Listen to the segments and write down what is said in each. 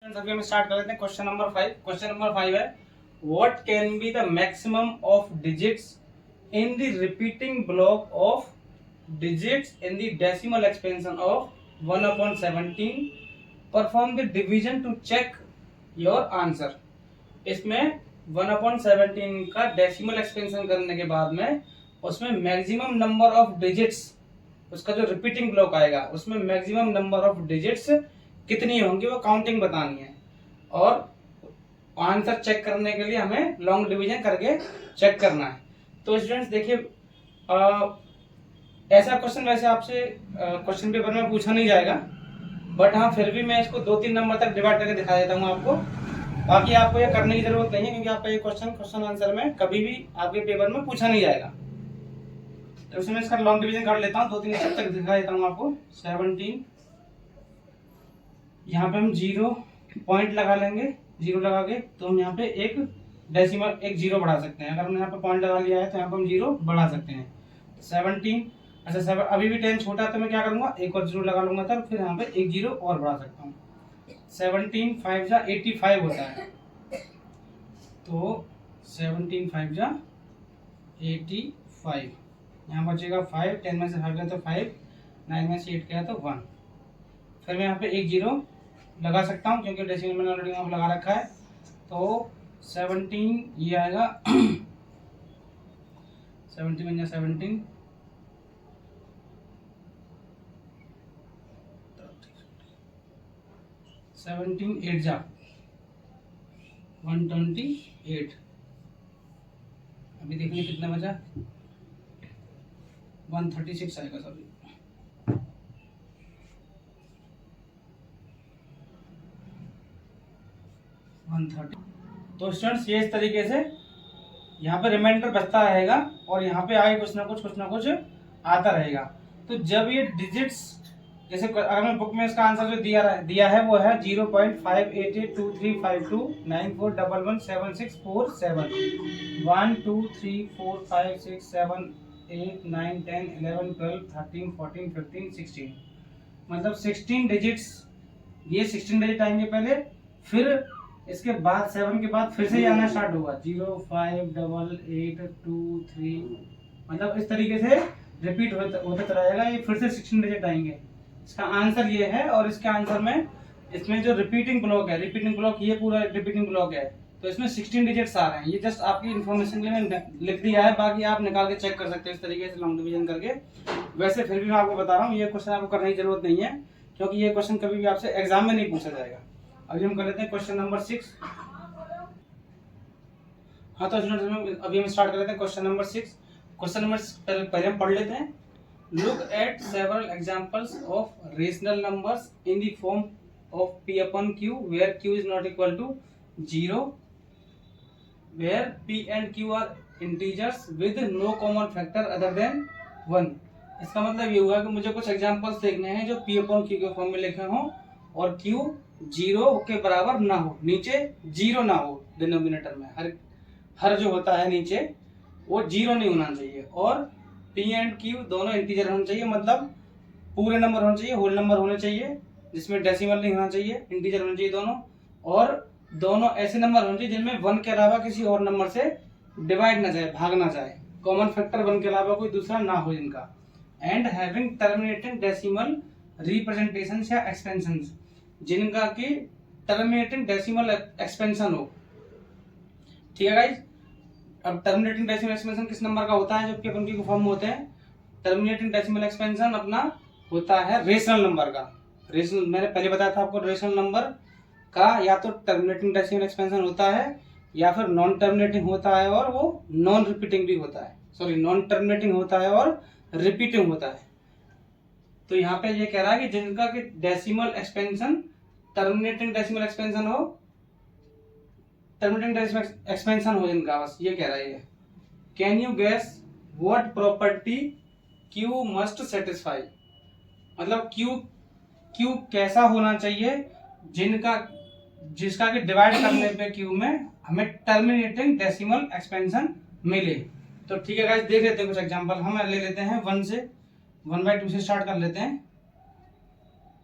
अभी हम स्टार्ट कर लेते हैं क्वेश्चन नंबर 5। क्वेश्चन नंबर 5 है what can be the maximum of digits in the repeating block of digits in the decimal expansion of 1/17। Perform the division to check your answer. इसमें 1/17 का decimal expansion करने के बाद में उसमें maximum number of digits, उसका जो repeating block आएगा उसमें मैक्सिमम नंबर ऑफ डिजिट्स कितनी होंगी वो काउंटिंग बतानी है, और आंसर चेक करने के लिए हमें लॉन्ग डिवीजन करके चेक करना है। तो स्टूडेंट्स देखिए, ऐसा क्वेश्चन वैसे आपसे क्वेश्चन पेपर में पूछा नहीं जाएगा, बट हाँ फिर भी मैं इसको 2-3 नंबर तक डिवाइड करके दिखा देता हूँ आपको। बाकी आपको ये करने की जरूरत नहीं है क्योंकि आपका ये क्वेश्चन आंसर में कभी भी आपके पेपर में पूछा नहीं जाएगा। तो उसमें इसका लॉन्ग डिवीजन कर लेता हूँ, 2-3 स्टेप तक दिखा देता हूँ आपको। 17, यहाँ पे हम 0 पॉइंट लगा लेंगे, 0 लगा के तो हम यहाँ पे एक डेसिमल एक 0 बढ़ा सकते हैं। अगर हमने यहाँ पे पॉइंट लगा लिया है तो यहाँ पे हम 0 बढ़ा सकते हैं। 17, अच्छा 7 अभी भी 10 छोटा है तो मैं क्या करूंगा, एक और 0 लगा लूंगा, तो फिर यहाँ पे एक 0 और बढ़ा सकता हूँ। 17 5 जा 85 होता है, तो 17 5 जा 85, यहाँ बचेगा 5, 10 में से 5 गया तो 5, 9 में से 8 गया तो 1। फिर मैं यहाँ पे एक 0 लगा सकता हूँ क्योंकि डेसिमल मैंने ऑलरेडी यहाँ लगा रखा है। तो 17 ये आएगा 17 में 17, 17 8 जा 128। अभी देखिए कितना बचा, 136 आएगा, सॉरी 130। तो स्टूडेंट्स ये इस तरीके से यहाँ पे रिमाइंडर बचता रहेगा और यहाँ पे आगे कुछ ना कुछ आता रहेगा। तो जब ये डिजिट्स, जैसे अगर मैं बुक में इसका आंसर जो दिया है वो है 0.5882235294117647 1 2 3 4 5 6 7 8 9 10 11 12 13 14 15 16, मतलब 16 डिजिट्स। ये 16 डिजिट आएंगे पहले, फिर इसके बाद 7 के बाद फिर से ये आना स्टार्ट होगा 0 5 8 8 2 3, मतलब इस तरीके से रिपीट होता रहेगा। ये फिर से 16 डिजिट आएंगे। इसका आंसर ये है, और इसके आंसर में इसमें जो रिपीटिंग ब्लॉक है, ये पूरा रिपीटिंग ब्लॉक है, तो इसमें 16 डिजिट्स आ रहे हैं। ये जस्ट आपकी इन्फॉर्मेशन के लिए मैंने लिख दिया है, बाकी आप निकाल के चेक कर सकते हैं इस तरीके से लॉन्ग डिवीजन करके। वैसे फिर भी मैं आपको बता रहा हूँ ये क्वेश्चन आपको करने की जरूरत नहीं है क्योंकि ये क्वेश्चन कभी भी आपसे एग्जाम में नहीं पूछा जाएगा। अभी हम कर लेते हैं क्वेश्चन नंबर 6। हाँ तो अभी हम स्टार्ट कर लेते हैं क्वेश्चन नंबर 6। क्वेश्चन नंबर पहले हम पढ़ लेते हैं। Look at several examples of rational numbers in the form of p upon q, where q is not equal to 0, where p and q are integers with no common factor other than 1। इसका मतलब ये हुआ कि मुझे कुछ examples देखने हैं जो p upon q के फॉर्म में लिखे हों और q 0 के बराबर ना हो, नीचे 0 ना हो, डिनोमिनेटर में हर जो होता है नीचे वो 0 नहीं होना चाहिए, और p एंड q दोनों इंटीजर होने चाहिए, मतलब पूरे नंबर होने चाहिए, होल नंबर होने चाहिए, जिसमें डेसिमल नहीं होना चाहिए, इंटीजर होने चाहिए दोनों, और दोनों ऐसे नंबर होने चाहिए जिनमें 1 के अलावा किसी और नंबर से डिवाइड ना जाए, भाग ना जाए, कॉमन फैक्टर 1 के अलावा कोई दूसरा ना हो जिनका, and having terminating decimal representation या एक्सपेंशन, जिनका की टर्मिनेटिंग डेसिमल एक्सपेंशन हो। ठीक है गाइस। अब टर्मिनेटिंग डेसिमल एक्सपेंशन किस नंबर का होता है, जबकि अपन की फॉर्म में होते हैं। टर्मिनेटिंग डेसिमल एक्सपेंशन अपना होता है रेशनल नंबर का। रेशनल मैंने पहले बताया था आपको, रेशनल नंबर का या तो टर्मिनेटिंग डेसिमल एक्सपेंशन होता है या फिर नॉन टर्मिनेटिंग होता है, और वो नॉन रिपीटिंग भी होता है, सॉरी नॉन टर्मिनेटिंग होता है और रिपीटिंग होता है। तो यहाँ पे ये कह रहा है कि जिनका कि decimal expansion terminating decimal expansion हो, टर्मिनेटिंग डेसिमल एक्सपेंशन हो जिनका, बस ये कह रहा है। Can you guess what property Q must satisfy, मतलब Q कैसा होना चाहिए जिसका कि डिवाइड करने पे Q में हमें टर्मिनेटिंग डेसिमल एक्सपेंशन मिले। तो ठीक है गाइस, देख लेते हैं कुछ एग्जांपल। हम ले लेते हैं 1 से 1/2 से स्टार्ट कर लेते हैं।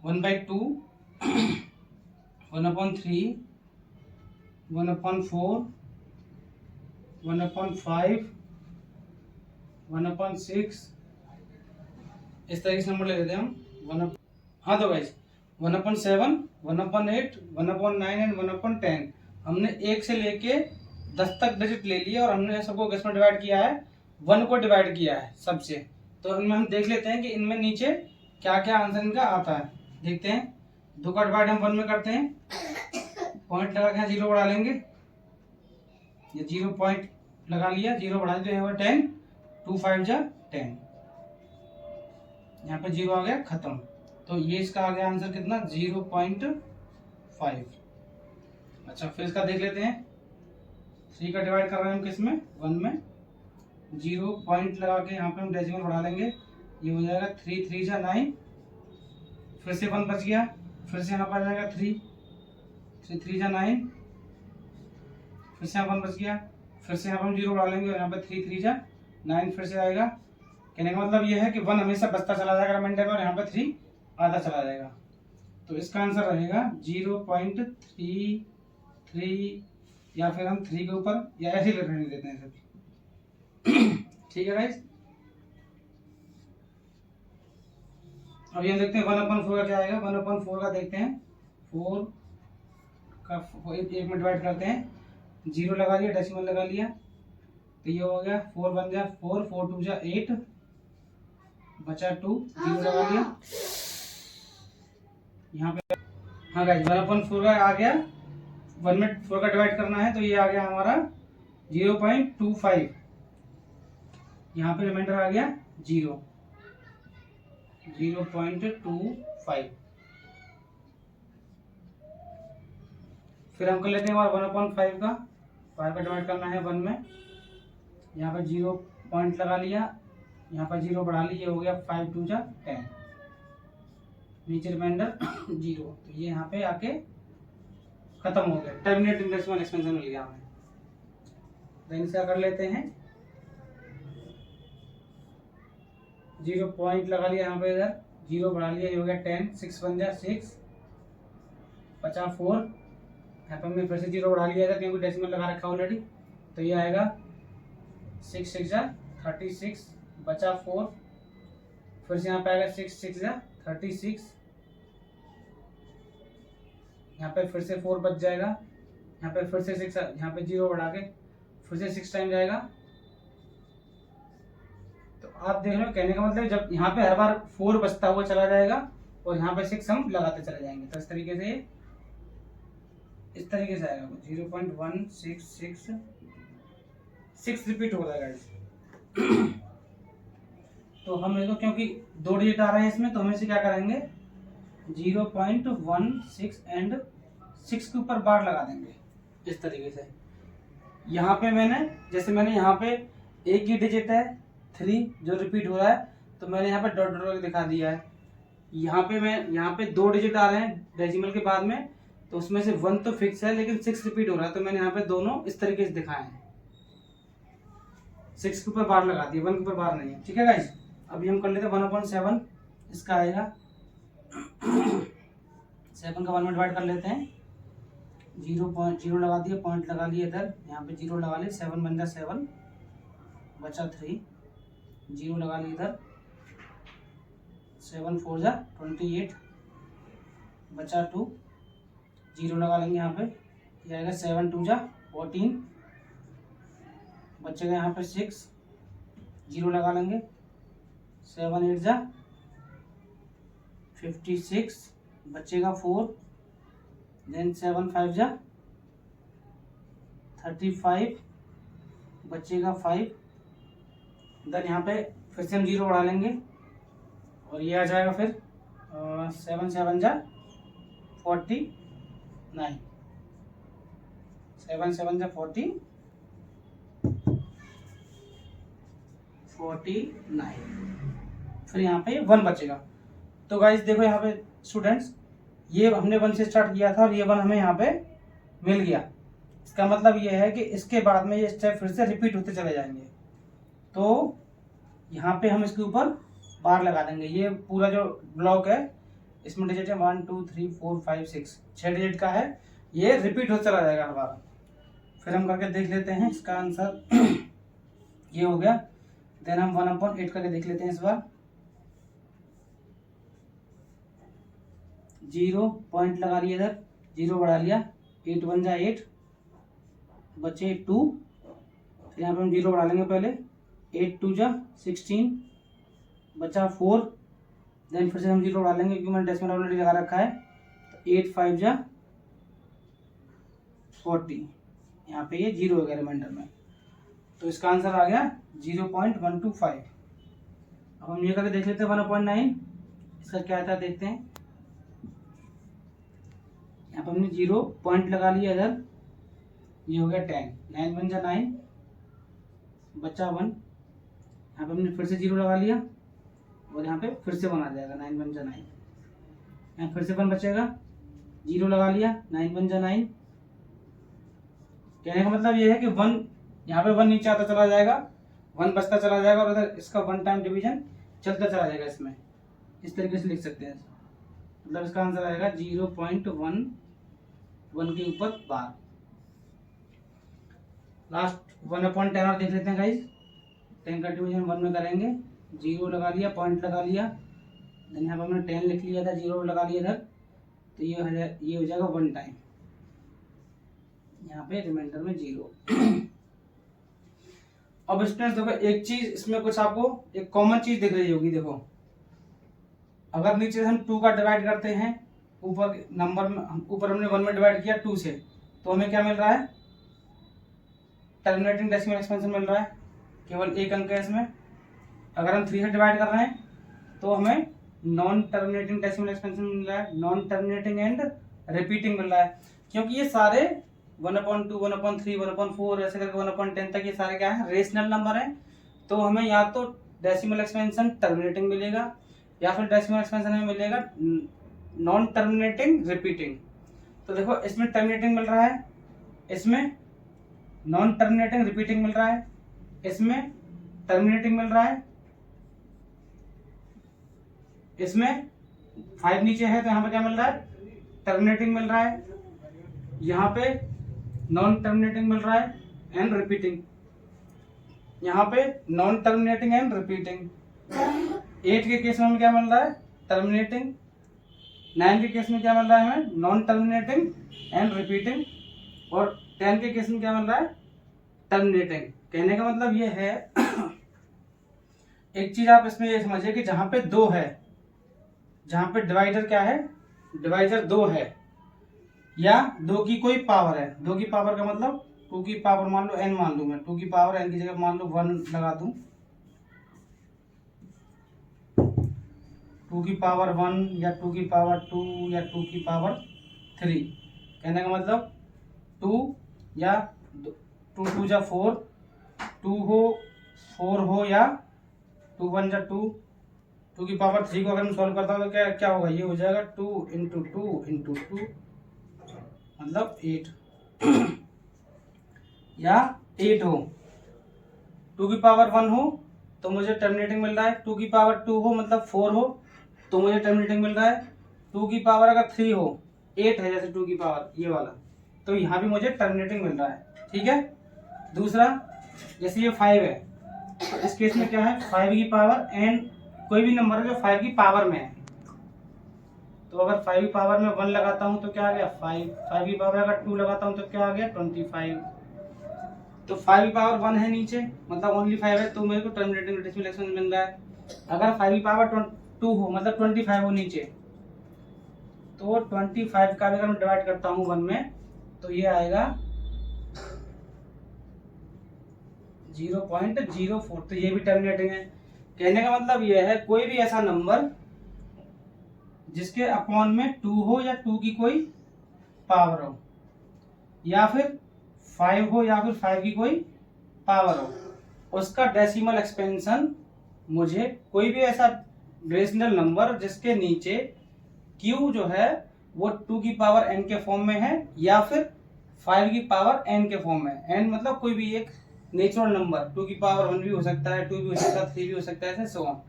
1/2 1/3, 1/4, 1/5, 1/6, इस तरीके से नंबर ले लेते हैं हम। हाँ तो गाइस 1/7, 1/8, 1/9 एंड 1/10 हमने 1 से लेके 10 तक डिजिट ले लिया और हमने सबको किस में डिवाइड किया है, 1 को डिवाइड किया है सबसे। तो इनमें हम देख लेते हैं कि इनमें नीचे क्या क्या आंसर इनका आता है। देखते हैं, 2 का डिवाइड हम 1 में करते हैं, पॉइंट लगा के 0 बढ़ा लेंगे, ये 0 पॉइंट लगा लिया, 0 बढ़ा दिया, 10, 2 5 जा 10, यहाँ पे 0 आ गया, खत्म। तो ये इसका आ गया आंसर कितना, 0.5। अच्छा फिर इसका देख लेते हैं, 3 का डिवाइड कर रहे हैं हम किस में, 1 में, 0 पॉइंट लगा के यहाँ पे हम डेसिमल बढ़ा लेंगे, ये हो जाएगा 3 3 जा 9, फिर से 1 बच गया, फिर से यहाँ पर आ जाएगा 3 3 3 जा 9, फिर से यहाँ 1 बच गया, फिर से यहाँ पर हम 0 बढ़ा लेंगे और यहाँ पे 3 3 जा 9 फिर से आएगा। कहने का मतलब ये है कि 1 हमेशा बचता चला जाएगा रिमाइंडर में और यहाँ पे 3 आधा चला जाएगा। तो इसका आंसर रहेगा 0.33, या फिर हम 3 के ऊपर या ऐसे ही रहने देते हैं सब। ठीक है गाइस, अब ये देखते हैं 1/4 का क्या आएगा। 1/4 का देखते हैं, 4 का 1 में डिवाइड करते हैं, 0 लगा लिया, डेसिमल लगा लिया, तो ये हो गया 4 1 जा 4, 4 2 जा 8, बचा 2, 0 लगा लिया यहाँ पे। हाँ गाइस 1/4 का आ गया, 1 में 4 का डिवाइड करना है, तो ये आ गया हमारा 0.25, यहाँ पे रिमाइंडर आ गया 0, 0.25। फिर हम कर लेते हैं हमारा 1/5 का, 5 का डिवाइड करना है 1 में, यहाँ पे 0 पॉइंट लगा लिया, यहाँ पर 0 बढ़ा लीजिए, हो गया 5 2 जा 10, नीचे रिमाइंडर 0, तो ये यहाँ पे आके खत्म हो गया, टर्मिनेटिंग डेसिमल एक्सपेंशन मिल गया हमें। देन इसका कर लेते हैं, 0 पॉइंट लगा लिया यहाँ पे, इधर 0 बढ़ा लिया, ये हो गया 10, 6 1 जा 6, बचा 4, यहाँ पर हमने फिर से 0 बढ़ा लिया था क्योंकि डेसिमल लगा रखा ऑलरेडी, तो ये आएगा 6 6 जा 36, बचा 4, फिर से यहाँ पे आएगा 6 6 जा 36, यहाँ पे फिर से 4 बच जाएगा, यहाँ पे फिर से 6, यहाँ पे 0 बढ़ा के फिर से 6 टाइम जाएगा। तो आप देख रहे हो, कहने का मतलब जब यहाँ पे हर बार 4 बचता हुआ चला जाएगा और यहाँ पे 6 हम लगाते चले जाएंगे, तो इस तरीके से आएगा 0.166, 6 रिपीट हो जाएगा इस। तो हम इसको, क्योंकि 2 डिजिट आ रहे हैं इसमें, तो हम इसे क्या करेंगे, 0.16 एंड 6 के ऊपर बार लगा देंगे इस तरीके से। यहाँ पे मैंने यहाँ पे एक ही डिजिट है 3 जो रिपीट हो रहा है, तो मैंने यहाँ पे डॉट डॉट दिखा दिया है। यहाँ पे 2 डिजिट आ रहे हैं डेसिमल के बाद में, तो उसमें से 1 तो फिक्स है लेकिन 6 रिपीट हो रहा है, तो मैंने यहाँ पे दोनों इस तरीके से दिखाए हैं, 6 के ऊपर बार लगा दिया, 1 के ऊपर बार नहीं है। ठीक है गाइस, अभी हम कर लेते हैं 1/7, इसका आएगा 7 का 1 में डिवाइड कर लेते हैं, 0 लगा दिया, पॉइंट लगा लिया इधर, यहाँ पे 0 लगा लिया, 7 बन जा 7, बचा 3, 0 लगा लिया इधर, 7 4 जा 28, बचा 2, 0 लगा लेंगे यहाँ पे, ये आएगा 7 2 जा 14, बचेगा यहाँ पे 6, 0 लगा लेंगे, 7 8 जा 56, बचेगा 4, देन 7 5 जा 35, बचेगा 5, देन यहाँ पे फिर से हम 0 बढ़ा लेंगे और ये आ जाएगा फिर 7 7 जा 49, 7 7 जा 49, फिर यहाँ पे 1 बचेगा। तो गाइस देखो यहाँ पे स्टूडेंट्स, ये हमने 1 से स्टार्ट किया था और ये 1 हमें यहाँ पे मिल गया। इसका मतलब ये है कि इसके बाद में ये स्टेप फिर से रिपीट होते चले जाएंगे, तो यहाँ पे हम इसके ऊपर बार लगा देंगे। ये पूरा जो ब्लॉक है इसमें डिजिट है 1 2 3 4 5 6, 6 डिजिट का है, ये रिपीट हो चला जाएगा हर बार। फिर हम करके देख लेते हैं इसका आंसर ये हो गया। देन हम 1/8 करके देख लेते हैं इस बार। 0 पॉइंट लगा लिया इधर, 0 बढ़ा लिया, 8 बन जाए 8, बचे 2, फिर यहाँ पे हम 0 बढ़ा लेंगे पहले, 8 2 जा 16, बचा 4, देन फिर से हम 0 बढ़ा लेंगे क्योंकि मैंने डेसिमल ऑलरेडी लगा रखा है, तो 8 5 जा 40, यहाँ पे ये 0 हो गया रिमाइंडर में, तो इसका आंसर आ गया 0.125। अब हम ये करके देख लेते हैं 1/9, इसका क्या था देखते हैं। यहाँ पर हमने 0 पॉइंट लगा लिया इधर, ये हो गया 10, 9 बन जा 9, बचा 1, यहाँ पे हमने फिर से 0 लगा लिया और यहाँ पे फिर से 1 आ जाएगा, 9 बन जा 9, यहाँ फिर से 1 बचेगा, 0 लगा लिया, 9 बन जा 9। कहने का मतलब ये है कि 1 यहाँ पे 1 नीचे आता चला जाएगा, 1 बचता चला जाएगा और इधर इसका 1 टाइम डिवीजन चलता चला जाएगा। इसमें इस तरीके से लिख सकते हैं, मतलब इसका आंसर आएगा 0.1 1 के ऊपर बार। लास्ट 1/10 और देख लेते हैं गाइस। 10 का डिवीजन 1 में करेंगे, 0 लगा लिया, पॉइंट लगा लिया, देन यहाँ पर हमने 10 लिख लिया था, 0 लगा लिया इधर, तो ये हो जाएगा 1 टाइम, यहाँ पे रिमाइंडर में 0। अब स्टूडेंट्स देखो एक चीज इसमें कुछ आपको एक कॉमन चीज दिख रही होगी। देखो अगर नीचे से हम 2 का डिवाइड करते हैं, ऊपर नंबर में, ऊपर हमने 1 में डिवाइड किया 2 से, तो हमें क्या मिल रहा है, टर्मिनेटिंग डेसिमल एक्सपेंशन मिल रहा है, केवल एक अंक है इसमें। अगर हम 3 से डिवाइड कर रहे हैं तो हमें नॉन टर्मिनेटिंग डेसिमल एक्सपेंशन मिल रहा है, नॉन टर्मिनेटिंग एंड रिपीटिंग मिल रहा है, क्योंकि ये सारे 1/2 1/3 1/4 ऐसे करके 1/10 तक ये सारे क्या है, रेशनल नंबर हैं। तो हमें या तो डेसिमल एक्सपेंशन टर्मिनेटिंग मिलेगा या फिर डेसिमल एक्सपेंशन में मिलेगा नॉन टर्मिनेटिंग रिपीटिंग। तो देखो इसमें टर्मिनेटिंग मिल रहा है, इसमें नॉन टर्मिनेटिंग रिपीटिंग मिल रहा है, इसमें टर्मिनेटिंग मिल रहा है, इसमें 5 नीचे है तो यहाँ पे क्या मिल रहा है, टर्मिनेटिंग मिल रहा है, यहाँ पे नॉन टर्मिनेटिंग मिल रहा है एंड रिपीटिंग, यहाँ पे नॉन टर्मिनेटिंग एंड रिपीटिंग। 8 के केस में हमें क्या मिल रहा है, टर्मिनेटिंग, 9 के केस में क्या मिल रहा है हमें, नॉन टर्मिनेटिंग एंड रिपीटिंग, और 10 के केस में क्या मिल रहा है, टर्मिनेटिंग। कहने का मतलब ये है एक चीज आप इसमें ये समझिए कि जहां पे 2 है, जहां पे डिवाइडर क्या है, डिवाइडर 2 है या 2 की कोई पावर है, 2 की पावर का मतलब 2 की पावर मान लो n मान लू मैं, 2 की पावर n की जगह मान लो 1 लगा दूं, 2 की पावर 1 या 2 की पावर 2 या 2 की पावर 3। कहने का मतलब 2 या 2 2 जा 4, 2 हो 4 हो या 2 1 जा 2, 2 की पावर 3 को अगर हम सॉल्व करता हूँ तो क्या क्या होगा, ये हो जाएगा 2 × 2 × 2 मतलब 8 या 8 हो, 2 की पावर 1 हो तो मुझे टर्मिनेटिंग मिल रहा है, 2 की पावर 2 हो मतलब 4 हो तो मुझे टर्मिनेटिंग मिल रहा है, 2 की पावर अगर 3 हो, 8 है जैसे 2 की पावर ये वाला, तो यहाँ भी मुझे टर्मिनेटिंग मिल रहा है। ठीक है, दूसरा जैसे ये 5 है तो इस केस में क्या है, 5 की पावर एंड कोई भी नंबर है जो 5 की पावर में है, तो अगर 5 की पावर में 1 लगाता हूं तो क्या आ गया 5, 5 की पावर अगर 2 लगाता हूं तो क्या आ गया 25। तो 5 की पावर 1 है नीचे मतलब ओनली 5 है तो मेरे को टर्मिनेटिंग डेसिमल एक्सपेंशन मिल रहा है। अगर 5 की पावर 2 हो मतलब 25 हो नीचे, तो 25 का भी अगर मैं डिवाइड करता हूं 1 में तो ये आएगा 0.04, तो ये भी टर्मिनेटिंग है। कहने का मतलब ये है कोई भी ऐसा नंबर जिसके अपॉन में 2 हो या 2 की कोई पावर हो या फिर 5 हो या फिर 5 की कोई पावर हो, उसका डेसिमल एक्सपेंशन मुझे कोई भी ऐसा रेशनल नंबर जिसके नीचे q जो है वो 2 की पावर n के फॉर्म में है या फिर 5 की पावर n के फॉर्म में, n मतलब कोई भी एक नेचुरल नंबर, 2 की पावर 1 भी हो सकता है, 2 भी हो सकता है, 3 भी हो सकता है, ऐसे सो ऑन।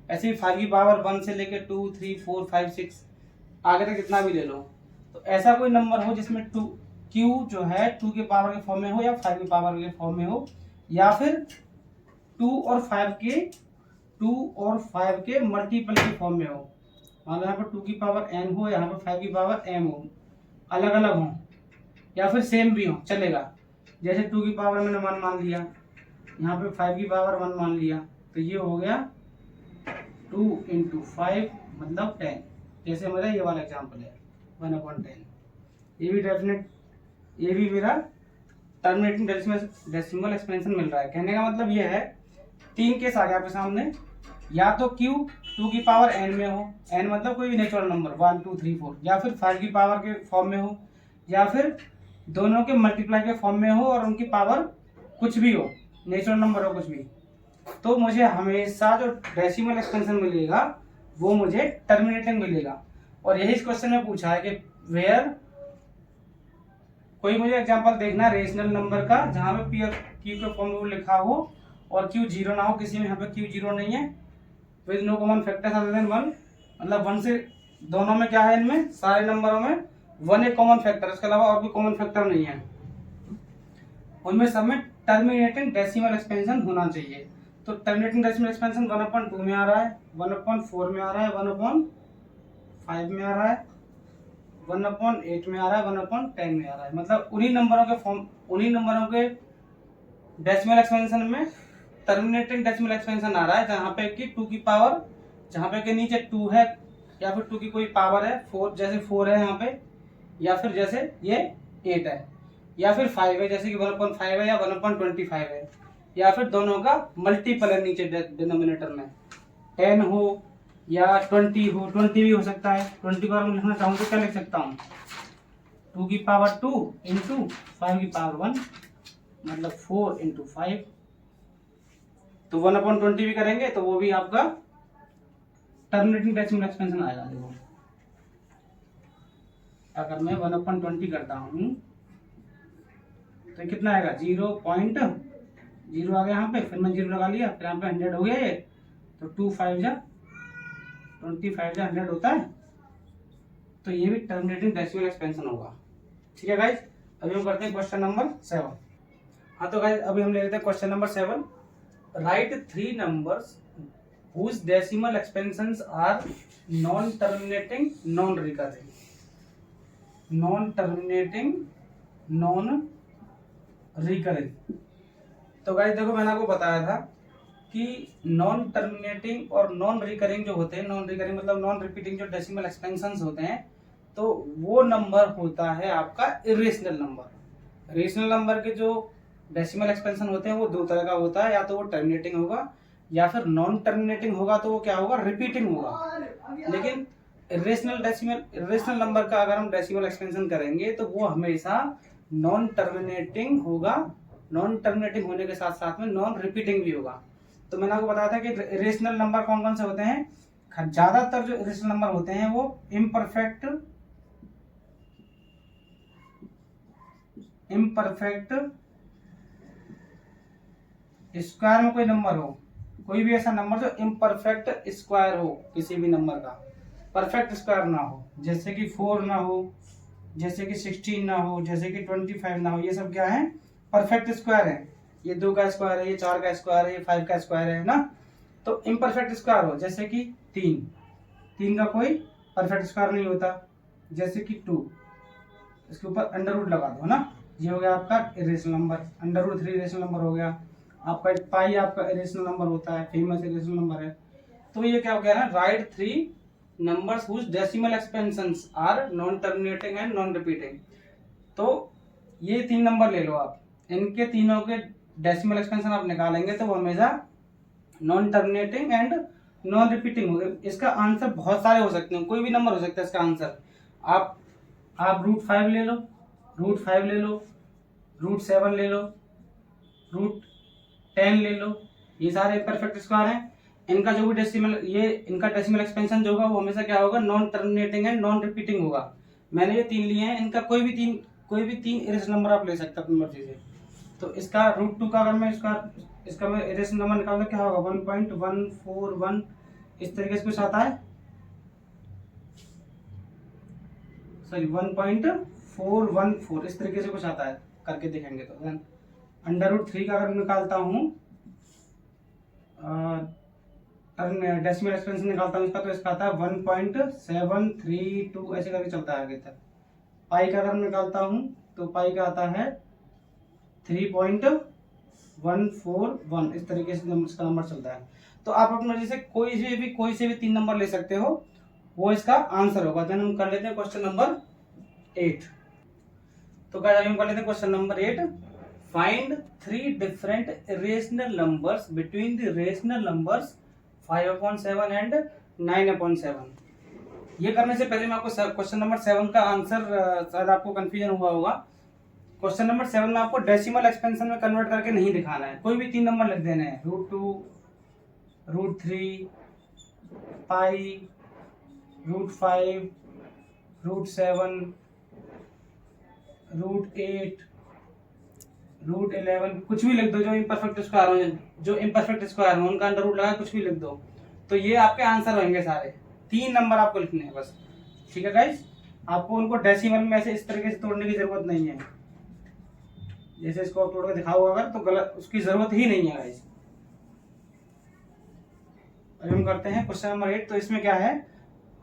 ऐसे ही 5 की पावर 1 से लेके 2 3 4 5 6 आगे तक जितना भी ले लो। तो ऐसा कोई नंबर हो जिसमें टू क्यू जो है 2 के पावर के फॉर्म में हो या 5 के पावर के फॉर्म में हो, या फिर 2 और 5 के मल्टीपल के फॉर्म में हो। मान लो यहाँ पर 2 की पावर n हो, यहाँ पर 5 की पावर m हो, अलग अलग हो या फिर सेम भी हो चलेगा। जैसे 2 की पावर मैंने 1 मान लिया, यहाँ पे 5 की पावर 1 मान लिया, तो ये हो गया 2 × 5 मतलब 10। जैसे मेरा ये वाला एग्जाम्पल है 1/10। ये भी ये भी मेरा टर्मिनेटिंग डेसिमल एक्सपेंशन मिल रहा है। कहने का मतलब ये है 3 केस आ गया आपके सामने, या तो q 2 की पावर n में हो, n मतलब कोई भी नेचुरल नंबर 1 2 3 4, या फिर 5 की पावर के फॉर्म में हो, या फिर दोनों के मल्टीप्लाई के फॉर्म में हो और उनकी पावर कुछ भी हो, नेचुरल नंबर हो कुछ भी। तो मुझे हमेशा जो डेसिमल एक्सपेंशन मिलेगा वो मुझे टर्मिनेटिंग मिलेगा। और यही इस क्वेश्चन में पूछा है कि वेयर, कोई मुझे एग्जांपल देखना है रेशनल नंबर का जहां पे पी क्यू के फॉर्म में लिखा हो और क्यू जीरो ना हो, किसी में यहाँ पे क्यू जीरो नहीं है, with no common factors other than 1, मतलब 1 से दोनों में क्या है, इनमें सारे नंबरों में 1 एक कॉमन फैक्टर, इसके अलावा और भी कॉमन फैक्टर नहीं है, उनमें सब में टर्मिनेटिंग डेसिमल एक्सपेंशन होना चाहिए। तो टर्मिनेटिंग डेसिमल एक्सपेंशन 1/2 में आ रहा है, 1/4 में आ रहा है, 1/5 में आ रहा है, 1/8 में आ रहा है, 1/10 में आ रहा है। मतलब उन्हीं नंबरों के डेसिमल एक्सपेंशन में टर्मिनेटिंग डेसिमल एक्सपेंशन आ रहा है जहां पे कि 2 की पावर, जहां पे कि नीचे 2 है या फिर 2 की कोई पावर है 4, जैसे 4 है यहाँ पे, या फिर जैसे ये 8 है, या फिर 5 है जैसे कि 1/5 है या 1/25 है, या फिर दोनों का मल्टीपल है नीचे डिनोमिनेटर में 10 हो या 20 हो, 20 भी हो सकता है। 20 को अगर लिखना चाहूँ तो क्या लिख सकता हूँ, 2 की पावर 2 × 5 की पावर 1 मतलब 4 × 5, तो 1/20 भी करेंगे तो वो भी आपका टर्मिनेटिंग डेसिमल एक्सपेंशन आएगा। देखो अगर मैं 1/20 करता हूँ तो कितना आएगा, 0.0 आ गया यहाँ पे, फिर मैं 0 लगा लिया, फिर यहाँ पे 100 हो गया ये, तो 2 5 जा 25 जा 100 होता है, तो ये भी टर्मिनेटिंग डेसिमल एक्सपेंशन होगा। ठीक है गाइज, अभी हम करते हैं क्वेश्चन नंबर 7। हाँ तो गाइज अभी हम ले लेते हैं question number 7। Right 3 numbers whose decimal expansions are non-terminating, non-recurring, non-terminating, non-recurring। तो गाइस देखो मैंने आपको बताया था कि नॉन टर्मिनेटिंग और नॉन रिकरिंग जो होते हैं, नॉन रिकरिंग मतलब नॉन रिपीटिंग जो डेसिमल एक्सपेंशंस होते हैं, तो वो नंबर होता है आपका इरेशनल नंबर। रेशनल नंबर के जो डेसिमल एक्सपेंशन होते हैं वो 2 तरह का होता है, या तो वो टर्मिनेटिंग होगा या फिर नॉन टर्मिनेटिंग होगा, तो वो क्या होगा, रिपीटिंग होगा। लेकिन इरेशनल नंबर का अगर हम डेसिमल एक्सपेंशन करेंगे तो वो हमेशा नॉन टर्मिनेटिंग होगा, नॉन टर्मिनेटिंग होने के साथ साथ में नॉन रिपीटिंग भी होगा। तो मैंने आपको बताया था कि इरेशनल नंबर कौन कौन से होते हैं, ज्यादातर जो इरेशनल नंबर होते हैं वो इम्परफेक्ट स्क्वायर में कोई नंबर हो, कोई भी ऐसा नंबर जो इम्परफेक्ट स्क्वायर हो किसी भी नंबर का, परफेक्ट स्क्वायर ना हो, जैसे कि 4 ना हो, जैसे कि 16 ना हो, जैसे कि 25 ना हो, ये सब क्या है, परफेक्ट स्क्वायर है। ये 2 का स्क्वायर है, ये 4 का स्क्वायर है, ये 5 का स्क्वायर है ना। तो इम्परफेक्ट स्क्वायर हो जैसे कि 3 का कोई परफेक्ट स्क्वायर नहीं होता, जैसे कि 2, इसके ऊपर अंडर रूट लगा दो ना, ये हो गया आपका इरेशनल नंबर। √3 इरेशनल नंबर हो गया आपका। पाई आपका इरेशनल नंबर होता है, फेमस इरेशनल नंबर है। तो ये क्या हो गया ना, right 3 numbers whose decimal expansions are non terminating and non repeating। तो ये 3 नंबर ले लो आप, इनके तीनों के डेसिमल एक्सपेंशन आप निकालेंगे तो वो हमेशा non terminating and non repeating होंगे। इसका आंसर बहुत सारे हो सकते हैं, कोई भी नंबर हो सकता है इसका आंसर। आप √5 ले लो, √5 ले लो, √7 ले लो, √10 ले लो, ये सारे परफेक्ट स्क्वायर हैं। इनका जो भी डेसिमल, ये इनका डेसिमल एक्सपेंशन जो होगा वो हमेशा क्या होगा, non terminating and non repeating होगा। मैंने ये 3 लिए हैं, इनका कोई भी तीन इरेशनल नंबर आप ले सकते हैं अपनी मर्जी से। तो इसका √2 का अगर मैं इसका मैं इरेशनल नंबर निकालूंगा क्या होगा, 1.141 इस तरीके से कुछ आता है। सॉरी 1.414 इस तरीके से कुछ आता है, करके देखेंगे तो। देन √3 का अगर निकालता हूँ डेसिमल एक्सपेंशन निकालता हूँ इसका, तो इसका आता है 1.732 ऐसे करके चलता है आगे तक। पाई का अगर निकालता हूँ तो पाई का आता है 3.141 इस तरीके से इसका नंबर चलता है। तो आप अपनी मर्जी से कोई से भी 3 नंबर ले सकते हो, वो इसका आंसर होगा। देन हम कर लेते हैं क्वेश्चन नंबर 8। तो गाइस हम कर लेते हैं question number 8। Find 3 different rational numbers between the rational numbers 5/7 and 9/7। ये करने से पहले मैं आपको क्वेश्चन नंबर 7 का आंसर, शायद आपको कंफ्यूजन हुआ होगा। क्वेश्चन नंबर 7 में आपको डेसिमल एक्सपेंशन में कन्वर्ट करके नहीं दिखाना है, कोई भी 3 नंबर लिख देने हैं, √2, √3, पाई, √5, √7, √8, √11, कुछ भी लिख दो जो इम्परफेक्ट स्क्वायर हो उनका अंडर रूट लगा कुछ भी लिख दो, तो ये आपके आंसर होंगे सारे। 3 नंबर आपको लिखने हैं बस, ठीक है गाइस। आपको उनको डेसिमल में से इस तरीके से तोड़ने की जरूरत नहीं है, जैसे इसको तोड़ के दिखाओ अगर, तो गलत, उसकी जरूरत ही नहीं है गाइस। अब हम करते हैं क्वेश्चन नंबर 8। तो इसमें क्या है,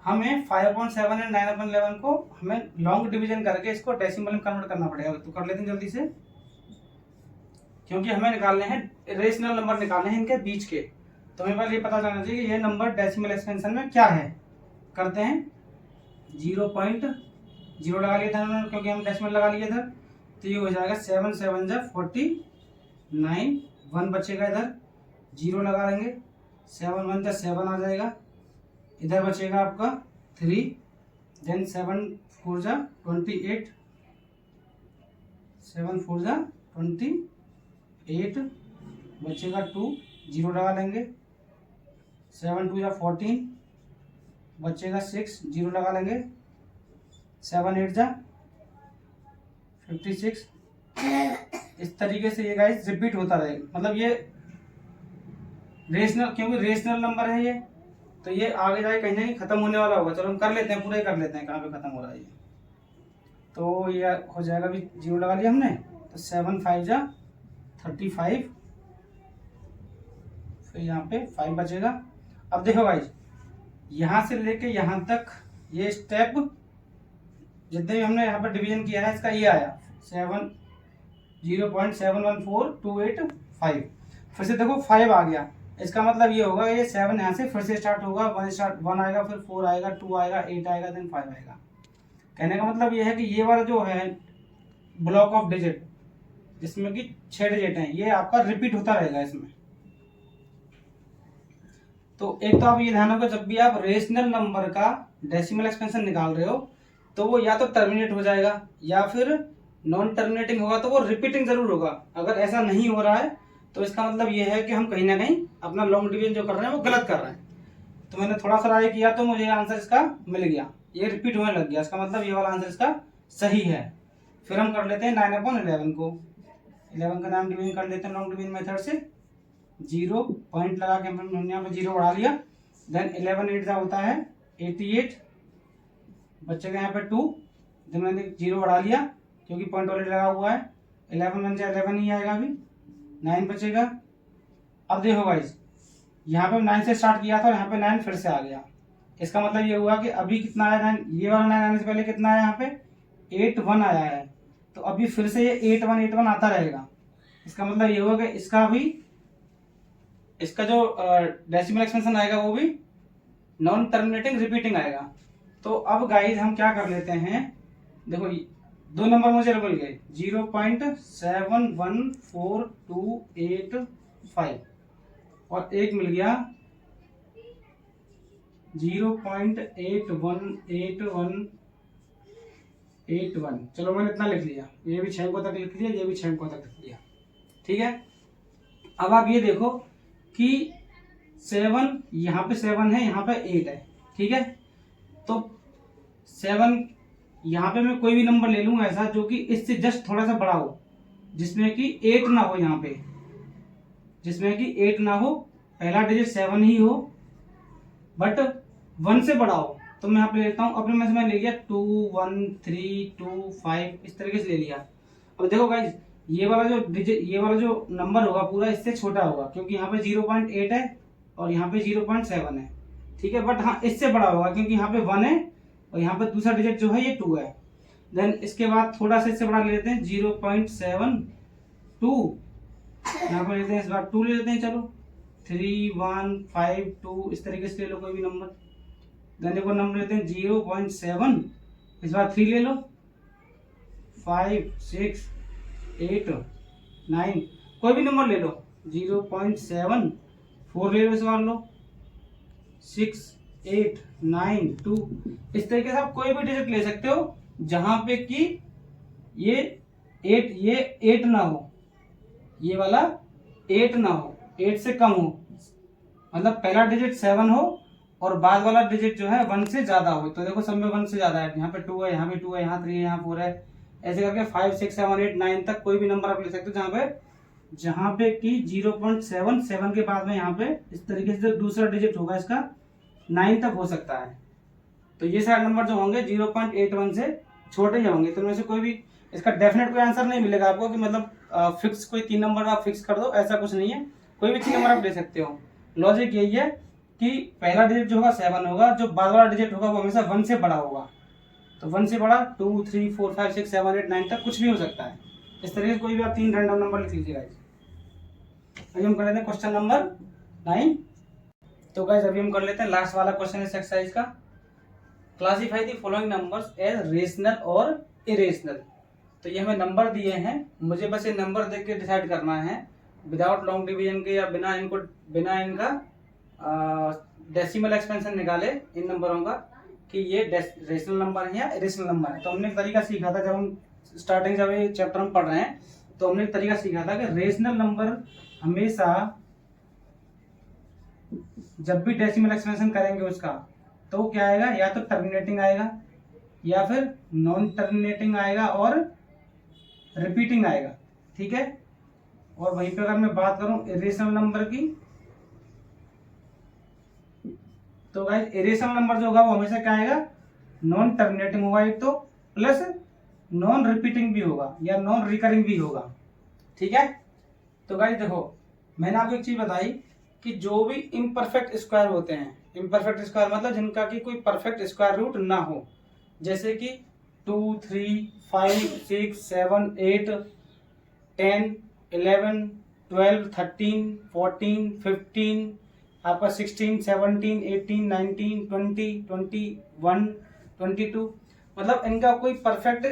हमें 5/7 एंड 9/11 को हमें लॉन्ग डिवीजन करके इसको डेसिमल में कन्वर्ट करना पड़ेगा। तो कर लेते हैं जल्दी से, क्योंकि हमें निकालने हैं रेशनल नंबर, निकालने हैं इनके बीच के। तो हमें पहले ये पता चलना चाहिए कि ये नंबर डेसिमल एक्सपेंशन में क्या है। करते हैं 0.0 लगा लिया था क्योंकि हम डेसिमल लगा लिए था, तो ये हो जाएगा 7 7 जा 49, 1 बचेगा, इधर 0 लगा लेंगे, 7 1 जा 7 आ जाएगा, इधर बचेगा आपका 3, देन 7 4 जा 28, 7 4 जा 28 बचेगा 2, 0 लगा लेंगे, 7 2 जा 14 बचेगा 6, 0 लगा लेंगे, 7 8 जा 56। इस तरीके से ये गाइस रिपीट होता रहेगा, मतलब ये रेशनल, क्योंकि रेशनल नंबर है ये, तो ये आगे जाके कहीं ना कहीं खत्म होने वाला होगा। चलो हम कर लेते हैं, पूरे कर लेते हैं कहाँ पे खत्म हो रहा है ये। तो ये हो जाएगा, अभी 0 लगा लिया हमने, तो 7 5 जा 35, फिर यहाँ पे 5 बचेगा। अब देखो गाइस, यहाँ से लेके यहाँ तक ये स्टेप जितने भी हमने यहाँ पर डिवीजन किया है इसका ये आया 0.714285। फिर से देखो 5 आ गया, इसका मतलब ये होगा ये 7 यहाँ से फिर से स्टार्ट होगा, 1 आएगा, फिर 4 आएगा, 2 आएगा, 8 आएगा, देन 5 आएगा। कहने का मतलब ये है कि ये वाला जो है ब्लॉक ऑफ डिजिट जिसमें कि 6 डिजिट हैं, ये आपका रिपीट होता रहेगा इसमें। तो एक तो आप ये ध्यान रखो, जब भी आप रेशनल नंबर का डेसिमल एक्सपेंशन निकाल रहे हो तो वो या तो टर्मिनेट हो जाएगा या फिर नॉन टर्मिनेटिंग होगा, तो वो रिपीटिंग जरूर होगा। अगर ऐसा नहीं हो रहा है तो इसका मतलब ये है कि हम कहीं ना कहीं अपना लॉन्ग डिवीजन जो कर रहे हैं वो गलत कर रहे हैं। तो मैंने थोड़ा सा ट्राई किया तो मुझे आंसर इसका मिल गया, ये रिपीट होने लग गया, इसका मतलब ये वाला आंसर इसका सही है। फिर हम कर लेते हैं 9/11 को, 11 का नाम डिवीजन कर लेते हैं लॉन्ग डिवीजन मेथड से। 0 पॉइंट लगा के हमने यहाँ पे 0 बढ़ा लिया, देन 11 8 होता है 88, बचेगा यहाँ पे 2, देन मैंने 0 बढ़ा लिया क्योंकि पॉइंट ऑलरेडी लगा हुआ है, 11 1 जा 11 ही आएगा, अभी 9 बचेगा। अब देखो गाइस, यहाँ पे 9 से स्टार्ट किया था और यहाँ पे 9 फिर से आ गया, इसका मतलब ये हुआ कि अभी कितना आया 9, ये वाला 9 आने से पहले कितना आया, यहाँ पे 8 1 आया है, तो अभी फिर से ये 8 1 आता रहेगा। इसका मतलब ये हुआ कि इसका जो डेसिमल एक्सपेंशन आएगा वो भी नॉन टर्मिनेटिंग रिपीटिंग आएगा। तो अब गाइस हम क्या कर लेते हैं, देखो 2 नंबर मुझे मिल गए 0.714285 और एक मिल गया 0.818181। चलो मैंने इतना लिख लिया, ये भी 6 को तक लिख लिया, ये भी 6 को तक लिख लिया, ठीक है। अब आप ये देखो कि 7 यहाँ पे 7 है, यहाँ पे 8 है, ठीक है। तो 7 यहाँ पे मैं कोई भी नंबर ले लूंगा ऐसा जो कि इससे जस्ट थोड़ा सा बड़ा हो, जिसमें कि 8 ना हो, यहाँ पे जिसमें कि 8 ना हो, पहला डिजिट 7 ही हो बट 1 से बड़ा हो, तो तो मैं यहाँ पे लेता हूँ, अपने में से मैं ले लिया 2 1 3 2 5 इस तरीके से ले लिया। अब देखो गाइज, ये वाला जो नंबर होगा पूरा इससे छोटा होगा, क्योंकि यहाँ पे 0.8 है और यहाँ पे 0.7 है, ठीक है। बट हाँ इससे बड़ा होगा क्योंकि यहाँ पे 1 है और यहाँ पे दूसरा डिजिट जो है ये 2 है। देन इसके बाद थोड़ा सा इससे बड़ा ले लेते हैं 0.72, यहाँ पे लेते हैं इस बार 2 ले लेते हैं, चलो 3 1 5 2 इस तरीके से ले लो कोई भी नंबर। देन एक और नंबर लेते हैं 0.7, इस बार 3 ले लो, 5 6 8 9 कोई भी नंबर ले लो, 0.7 4 ले लो, इस बार लो 6 8 9 2 इस तरीके से आप कोई भी डिजिट ले सकते हो जहां पे कि ये 8 ना हो, ये वाला 8 ना हो, 8 से कम हो, मतलब पहला डिजिट 7 हो और बाद वाला डिजिट जो है 1 से ज्यादा हो। तो देखो सब में 1 से ज्यादा है, यहाँ पे 2 है, यहाँ पे 2 है, यहाँ 3 है, यहाँ 4 है, ऐसे करके 5 6 7 8 9 तक कोई भी नंबर आप ले सकते हो जहाँ पे कि 0.7 के बाद में यहाँ पे इस तरीके से जो दूसरा डिजिट होगा इसका 9 तक हो सकता है। तो ये सारे नंबर जो होंगे 0.81 से छोटे ही होंगे। तो इनमें से कोई भी इसका डेफिनेट कोई आंसर नहीं मिलेगा आपको कि मतलब फिक्स कोई 3 नंबर आप फिक्स कर दो, ऐसा कुछ नहीं है, कोई भी 3 नंबर आप ले सकते हो। लॉजिक यही है कि पहला डिजिट जो होगा 7 होगा, जो बाद वाला डिजिट होगा वो हमेशा 1 से बड़ा होगा। तो 1 से बड़ा 2 3 4 5 6 7 8 9 तक कुछ भी हो सकता है। इस तरीके से कोई भी आप 3 रैंडम नंबर लिख लीजिएगा। अभी हम कर लेते हैं क्वेश्चन नंबर 9। तो गाइस अभी हम कर लेते हैं लास्ट वाला क्वेश्चन इस एक्सरसाइज का। Classify the following numbers as rational और इरेशनल। तो ये हमें नंबर दिए हैं, मुझे बस ये नंबर देख के डिसाइड करना है विदाउट लॉन्ग डिवीजन के या बिना इनका डेसिमल एक्सपेंशन निकाले इन नंबरों का कि ये रेशनल नंबर है या इरेशनल नंबर है। तो हमने एक तरीका सीखा था जब हम स्टार्टिंग जब ये चैप्टर हम पढ़ रहे हैं, तो हमने एक तरीका सीखा था कि रेशनल नंबर हमेशा जब भी डेसिमल एक्सपेंशन करेंगे उसका तो क्या आएगा, या तो टर्मिनेटिंग आएगा या फिर नॉन टर्मिनेटिंग आएगा और रिपीटिंग आएगा, ठीक है। और वहीं पे अगर मैं बात करूं इरेशनल नंबर की, तो गाइस इरेशनल नंबर जो होगा वो हमेशा क्या आएगा, नॉन टर्मिनेटिंग होगा एक तो, प्लस नॉन रिपीटिंग भी होगा या नॉन रिकरिंग भी होगा, ठीक है। तो गाइस देखो मैंने आपको एक चीज बताई कि जो भी इम्परफेक्ट स्क्वायर होते हैं, इम्परफेक्ट स्क्वायर मतलब जिनका कि कोई परफेक्ट स्क्वायर रूट ना हो, जैसे कि 2 3 5 6 7 8 10 11 12 13 14 15 आपका 16 17 18 19 20 21 22 मतलब इनका कोई परफेक्ट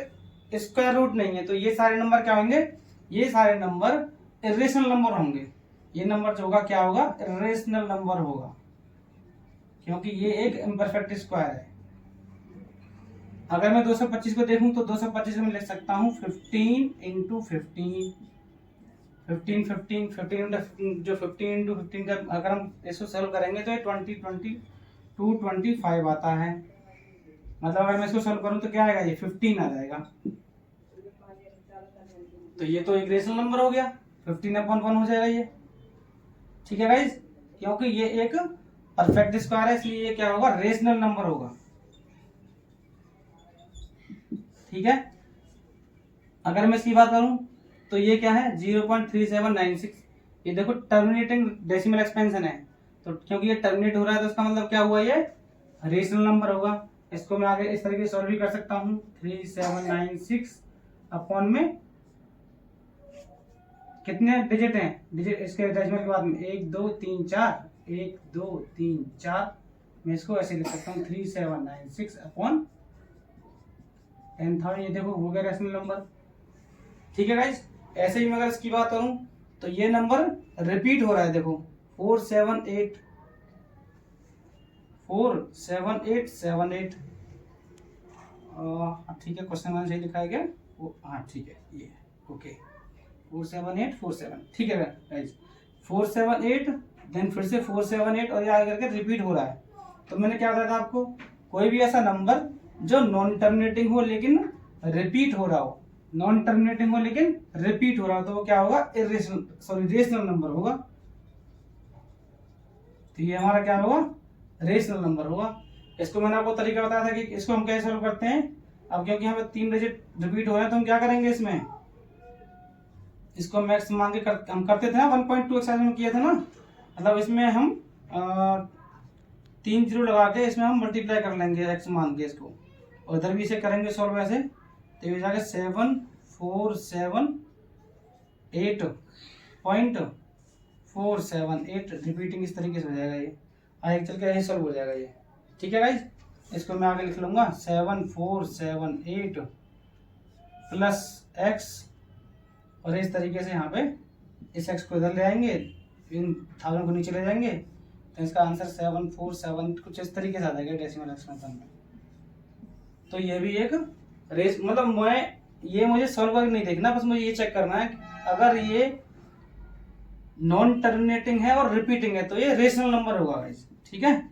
स्क्वायर रूट नहीं है। तो ये सारे नंबर क्या होंगे, ये सारे नंबर इरेशनल नंबर होंगे। ये नंबर जो होगा क्या होगा, इरेशनल नंबर होगा, क्योंकि ये एक इम्परफेक्ट स्क्वायर है। अगर मैं 225 को देखूं तो 225 में लिख सकता हूं 15 इंटू 15 15 15 15 जो 15 इंटू 15 का अगर हम इसको सॉल्व करेंगे तो ये 20 22 25 आता है। मतलब अगर मैं इसको सॉल्व करूं तो क्या आएगा, ये 15 आ जाएगा। तो ये तो एक रेशनल नंबर हो गया, 15/1 हो जाएगा ये, ठीक है गाइज। क्योंकि ये एक परफेक्ट स्क्वायर है इसलिए ये क्या होगा, रेशनल नंबर होगा, ठीक है। अगर मैं इसकी बात करूं तो ये क्या है 0.3796, ये देखो टर्मिनेटिंग डेसिमल एक्सपेंशन है, तो क्योंकि ये टर्मिनेट हो रहा है तो इसका मतलब क्या हुआ, ये रेशनल नंबर होगा। इसको मैं आगे इस तरीके से सॉल्व भी कर सकता हूं, 3796 अपॉन में कितने डिजिट हैं, डिजिट इसके डेसिमल के बाद में 1 2 3 4 1 2 3 4, मैं इसको ऐसे लिख सकता हूँ 3796 अपॉन 10,000। ये देखो हो गया रेशनल नंबर, ठीक है गाइस। ऐसे ही मैं अगर इसकी बात करूं तो ये नंबर रिपीट हो रहा है, देखो 478 47878, ठीक है क्वेश्चन मैंने सही लिखा है क्या, हाँ ठीक है ये ओके 47847, ठीक है गाइस 478 देन फिर से 478 और ये आगे करके रिपीट हो रहा है। तो मैंने क्या बताया था आपको, कोई भी ऐसा नंबर जो नॉन टर्मिनेटिंग हो लेकिन रिपीट हो रहा हो, नॉन टर्मिनेटिंग हो लेकिन रिपीट हो रहा हो, तो वो क्या होगा, रेशनल नंबर होगा। तो ये हमारा क्या होगा, रेशनल नंबर होगा। इसको मैंने आपको तरीका बताया था कि इसको हम कैसे सॉल्व करते हैं। अब क्योंकि हमें 3 डिजिट रिपीट हो रहे हैं तो हम क्या करेंगे, इसमें इसको मैक्स मान के हम करते थे ना 1.2 एक्सरसाइज में किए थे ना, मतलब इसमें हम 3 जीरो लगा के इसमें हम मल्टीप्लाई कर लेंगे एक्स मान के इसको, और इधर भी इसे करेंगे सॉल्व ऐसे, तो ये जाएगा 7478.478 रिपीटिंग इस तरीके से हो जाएगा। ये आगे चल के यही सॉल्व हो जाएगा ये। ठीक है गाइज, इसको मैं आगे लिख लूंगा 7478 प्लस एक्स, और इस तरीके से यहाँ पे इस एक्स को इधर ले आएंगे, इन 1000 को नीचे ले जाएंगे, तो इसका आंसर 747 कुछ इस तरीके से आ जाएगा डेसिमल एक्सपेंशन में। तो ये भी एक रेस, मतलब मुझे सॉल्व करके नहीं देखना, बस मुझे ये चेक करना है अगर ये नॉन टर्मिनेटिंग है और रिपीटिंग है तो ये रेशनल नंबर होगा गाइस। ठीक है,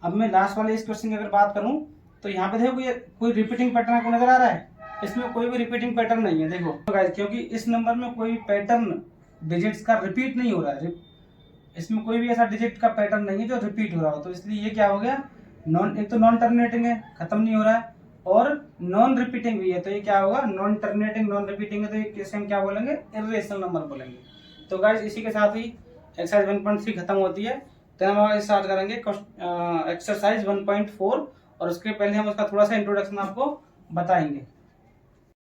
अब मैं लास्ट वाले इस क्वेश्चन की अगर बात करूं तो यहाँ पे देखो कोई रिपीटिंग पैटर्न आपको नजर आ रहा है, इसमें कोई भी रिपीटिंग पैटर्न नहीं है। देखो गाइस, क्योंकि इस नंबर में कोई पैटर्न डिजिट्स का रिपीट नहीं हो रहा है, इसमें कोई भी ऐसा डिजिट का पैटर्न नहीं है जो रिपीट हो रहा हो, तो इसलिए ये क्या हो गया, एक तो नॉन टर्मिनेटिंग है, खत्म नहीं हो रहा है, और नॉन रिपीटिंग भी है, तो ये क्या होगा, नॉन टर्मिनेटिंग नॉन रिपीटिंग है, तो ये हम क्या बोलेंगे, इर्रेशनल नंबर बोलेंगे। तो गाइस इसी के साथ ही एक्सरसाइज 1.3 खत्म होती है। तो हम आगे स्टार्ट करेंगे एक्सरसाइज 1.4, और उसके पहले हम उसका थोड़ा सा इंट्रोडक्शन आपको बताएंगे।